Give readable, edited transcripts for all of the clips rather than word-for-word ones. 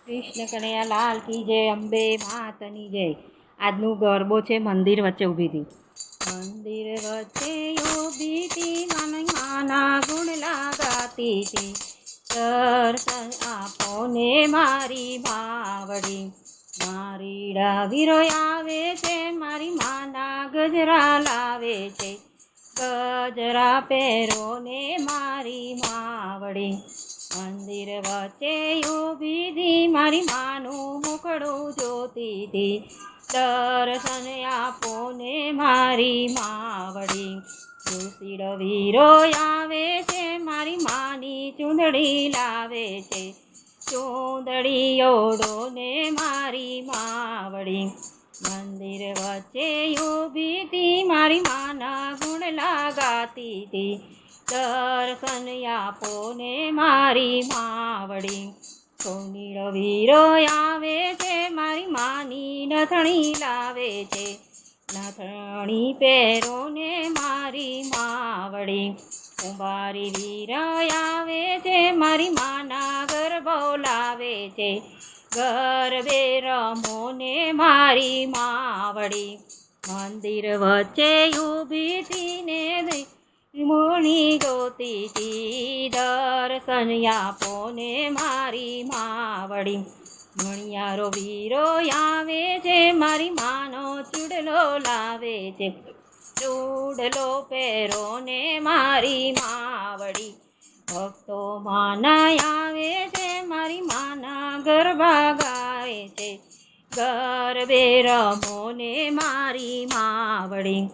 કૃષ્ણ કનૈયા લાલ કી જય, અંબે માતની જય। આજનું ગરબો છે મંદિર વચ્ચે ઊભી હતી। મંદિર વચ્ચે ઊભી હતી, માના ગુણ લગાતી હતી। દર્શન આપો ને મારી માવડી, મારી ડાવીરો આવે છે, મારી માના ગજરા લાવે છે। ગજરા પહેરો ને મારી માવડી, મંદિર વચ્ચે ઊભી હતી, મારી માનું મુખડું જોતી હતી। દર્શન આપો ને મારી માવડી, તુલસીડો વીરો આવે છે, મારી માની ચૂંદડી લાવે છે। ચૂંદડી ઓઢો ને મારી માવડી, મંદિર વચ્ચે ઊભી હતી, મારી માના ગુણ લગાતી હતી। દર્શન આપો ને મારી માવડી, સોનીડો વીરો આવે છે, મારી માની નથણી લાવે છે। નથણી પહેરો ને મારી માવડી, કુંભારી વીર આવે છે, મારી માના ગરબો લાવે છે। ગરબે રમો ને મારી માવડી, મંદિર વચ્ચે ઊભી હતી ને મોણી જોતી હતી। દર્શન આપો ને મારી માવડી, મણિયારો વીરો આવે છે, મારી માનો ચૂડલો લાવે છે। ચૂડલો પહેરો ને મારી માવડી, ભક્તો માના આવે છે, મારી માના ગરબા ગાય છે। ગરબે રમો ને મારી માવડી,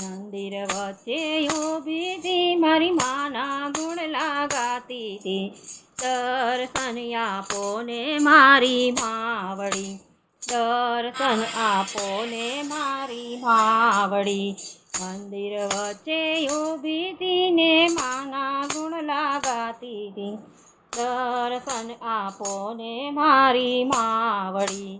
મંદિર વચ્ચે ઊભી હતી, મારી માના ગુણ લગાતી હતી। દર્શન આપો ને મારી માવડી, દર્શન આપો ને મારી માવડી, મંદિર વચ્ચે ઊભી હતી ને માના ગુણ લગાતી હતી। દર્શન આપો ને મારી માવડી।